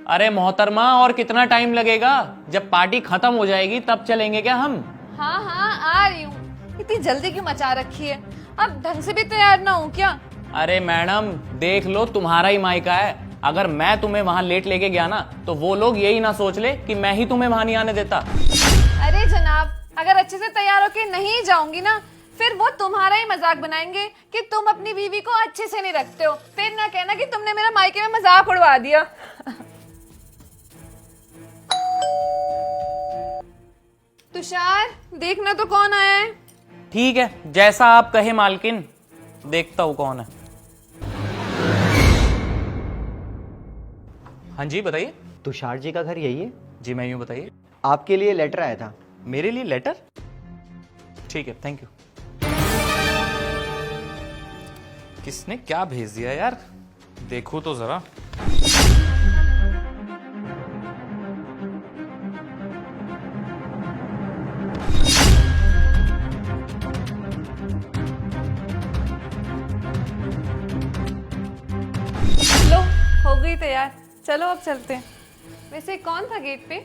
अरे मोहतरमा, और कितना टाइम लगेगा? जब पार्टी खत्म हो जाएगी तब चलेंगे क्या हम? हाँ हाँ आ रही हूँ। इतनी जल्दी क्यों मचा रखी है? अब ढंग से भी तैयार ना हूँ क्या? अरे मैडम देख लो, तुम्हारा ही मायका है। अगर मैं तुम्हें वहां लेट लेके गया ना तो वो लोग यही ना सोच ले कि मैं ही तुम्हें वहां नहीं आने देता। अरे जनाब, अगर अच्छे से तैयार होके नहीं जाऊंगी ना, फिर वो तुम्हारा ही मजाक बनाएंगे कि तुम अपनी बीवी को अच्छे से नहीं रखते हो। फिर ना कहना कि तुमने मेरा मायके में मजाक उड़वा दिया। तुषार, देखना तो कौन आया है। ठीक है, जैसा आप कहे मालकिन, देखता हूं कौन है। हाँ जी बताइए। तुषार जी का घर यही है? जी मैं यूं, बताइए। आपके लिए लेटर आया था। मेरे लिए लेटर? ठीक है, थैंक यू। किसने क्या भेज दिया यार, देखो तो जरा। लो, हो गई तैयार, चलो अब चलते हैं। वैसे कौन था गेट पे?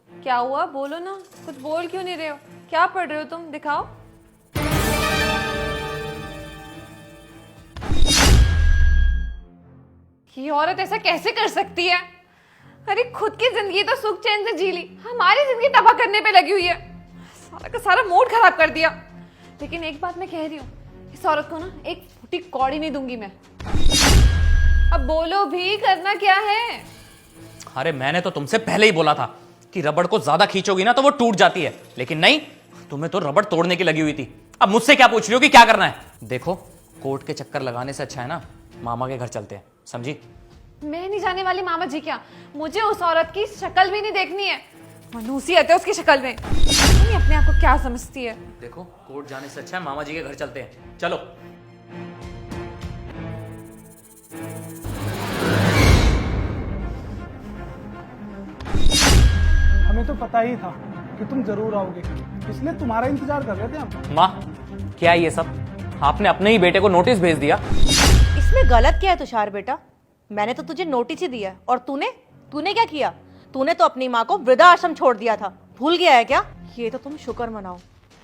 क्या हुआ, बोलो ना। कुछ बोल क्यों नहीं रहे हो? क्या पढ़ रहे हो तुम, दिखाओ। ये औरत ऐसा कैसे कर सकती है? अरे खुद की जिंदगी तो सुख चैन से जी ली, हमारी जिंदगी तबाह करने पे लगी हुई है। सारा का सारा मूड खराब कर दिया। लेकिन एक बात मैं कह रही हूँ, इस औरत को ना एक फूटी कौड़ी नहीं दूंगी मैं। अब बोलो भी, करना क्या है? अरे मैंने तो तुमसे पहले ही बोला था कि रबड़ को ज्यादा खींचोगी ना तो वो टूट जाती है, लेकिन नहीं, तुम्हें तो रबड़ तोड़ने की लगी हुई थी। अब मुझसे क्या पूछ रही हो कि क्या करना है? देखो, कोर्ट के चक्कर लगाने से अच्छा है ना मामा के घर चलते हैं, समझी? मैं नहीं जाने वाली मामा जी। क्या मुझे उस औरत की शक्ल भी नहीं देखनी है। मनूसियत है उसकी शक्ल में। नहीं, अपने आप को क्या समझती है? देखो, कोर्ट जाने से अच्छा है मामा जी के घर चलते हैं, चलो। हमें तो पता ही था कि तुम जरूर आओगे, इसलिए तुम्हारा इंतजार कर रहे थे हम। माँ, क्या ये सब? आपने अपने ही बेटे को नोटिस भेज दिया। इसमें गलत क्या है तुषार बेटा? मैंने तो तुझे नोटिस ही दिया, और तूने क्या किया? तूने तो अपनी माँ को वृद्धाश्रम छोड़ दिया था, भूल गया है क्या? ये तो तुम शुक्र मनाओ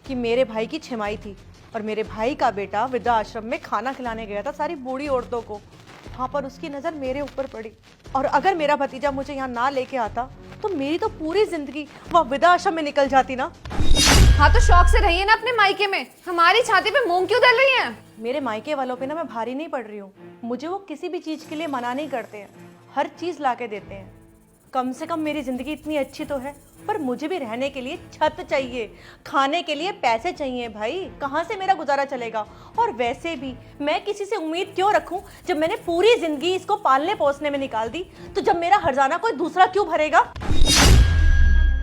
कि मेरे भाई की छिमाई थी और मेरे भाई का बेटा वृद्धाश्रम में खाना खिलाने गया था सारी बूढ़ी औरतों को। वहाँ पर उसकी नज़र मेरे ऊपर पड़ी, और अगर मेरा भतीजा मुझे यहाँ ना लेके आता तो मेरी तो पूरी जिंदगी वह वृद्धाश्रम में निकल जाती ना। हाँ तो शौक से रहिए ना अपने मायके में, हमारी छाती पे मूंग क्यों डल रही है? मेरे मायके वालों पे ना मैं भारी नहीं पड़ रही हूँ। मुझे वो किसी भी चीज़ के लिए मना नहीं करते हैं, हर चीज़ ला के देते हैं। कम से कम मेरी ज़िंदगी इतनी अच्छी तो है, पर मुझे भी रहने के लिए छत चाहिए, खाने के लिए पैसे चाहिए। भाई कहाँ से मेरा गुजारा चलेगा? और वैसे भी मैं किसी से उम्मीद क्यों रखूं जब मैंने पूरी ज़िंदगी इसको पालने पोसने में निकाल दी? तो जब मेरा हर्जाना कोई दूसरा क्यों भरेगा?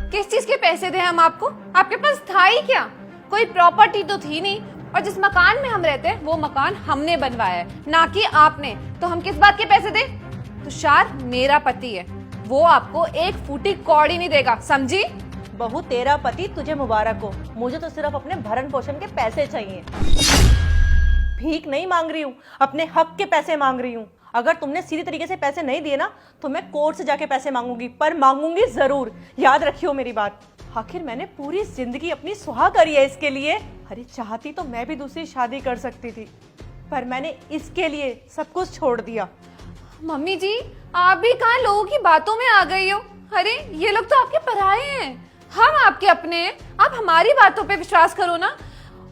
किस चीज के पैसे दें हम आपको? आपके पास था ही क्या? कोई प्रॉपर्टी तो थी नहीं, और जिस मकान में हम रहते हैं वो मकान हमने बनवाया है, ना कि आपने। तो हम किस बात के पैसे दें? तुषार मेरा पति है, वो आपको एक फूटी कौड़ी नहीं देगा, समझी? बहू तेरा पति तुझे मुबारक हो, मुझे तो सिर्फ अपने भरण पोषण के पैसे चाहिए। भीख नहीं मांग रही हूँ, अपने हक के पैसे मांग रही हूँ। अगर तुमने सीधे तरीके से पैसे नहीं दिए ना तो मैं कोर्ट से जाके पैसे मांगूंगी, पर मांगूंगी जरूर, याद रखियो मेरी बात। आखिर मैंने पूरी जिंदगी अपनी सुहा करी है इसके लिए। अरे चाहती तो मैं भी दूसरी शादी कर सकती थी, पर मैंने इसके लिए सब कुछ छोड़ दिया। मम्मी जी, आप भी कहाँ लोगों की बातों में आ गई हो? अरे ये लोग तो आपके पराये हैं, हम आपके अपने हैं। आप हमारी बातों पे विश्वास करो ना,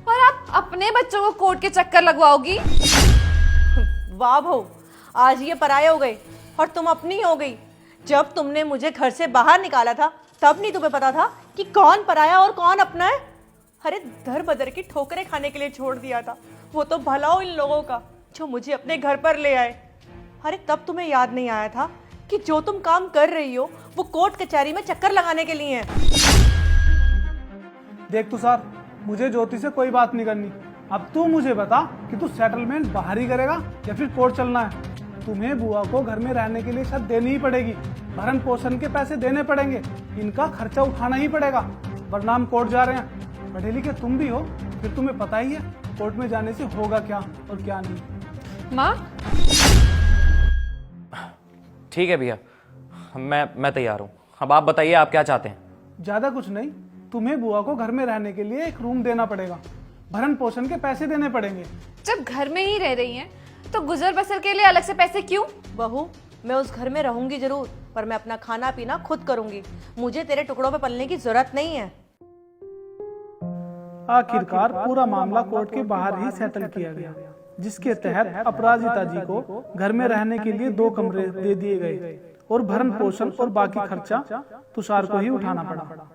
और आप अपने बच्चों को कोर्ट के चक्कर लगवाओगी। वाह बहू, आज ये पराये हो गए और तुम अपनी हो गई। जब तुमने मुझे घर से बाहर निकाला था तब नहीं तुम्हें पता था कि कौन पराया और कौन अपना है? अरे दर बदर की ठोकरें खाने के लिए छोड़ दिया था। वो तो भला हो इन लोगों का जो मुझे अपने घर पर ले आए। अरे तब तुम्हें याद नहीं आया था कि जो तुम काम कर रही हो वो कोर्ट कचहरी में चक्कर लगाने के लिए है। देख तुषार, मुझे ज्योति से कोई बात नहीं करनी। अब तू मुझे बता कि तू सेटलमेंट बाहर ही करेगा या फिर कोर्ट चलना है? तुम्हें बुआ को घर में रहने के लिए छत देनी ही पड़ेगी, भरण पोषण के पैसे देने पड़ेंगे, इनका खर्चा उठाना ही पड़ेगा, वरना हम कोर्ट जा रहे हैं। पढ़े लिखे तुम भी हो, फिर तुम्हें पता ही है कोर्ट में जाने से होगा क्या और क्या नहीं। माँ ठीक है भैया, मैं तैयार हूँ। अब आप बताइए आप क्या चाहते हैं। ज्यादा कुछ नहीं, तुम्हें बुआ को घर में रहने के लिए एक रूम देना पड़ेगा, भरण पोषण के पैसे देने पड़ेंगे। जब घर में ही रह रही हैं तो गुजर बसर के लिए अलग से पैसे क्यों? बहू, मैं उस घर में रहूंगी जरूर, पर मैं अपना खाना पीना खुद करूंगी। मुझे तेरे टुकड़ों पे पलने की जरूरत नहीं है। आखिरकार पूरा मामला कोर्ट के बाहर ही सेटल किया गया, जिसके तहत अपराजिता जी को घर में रहने के लिए 2 कमरे दे दिए गए और भरण पोषण और बाकी खर्चा तुषार को ही उठाना पड़ा।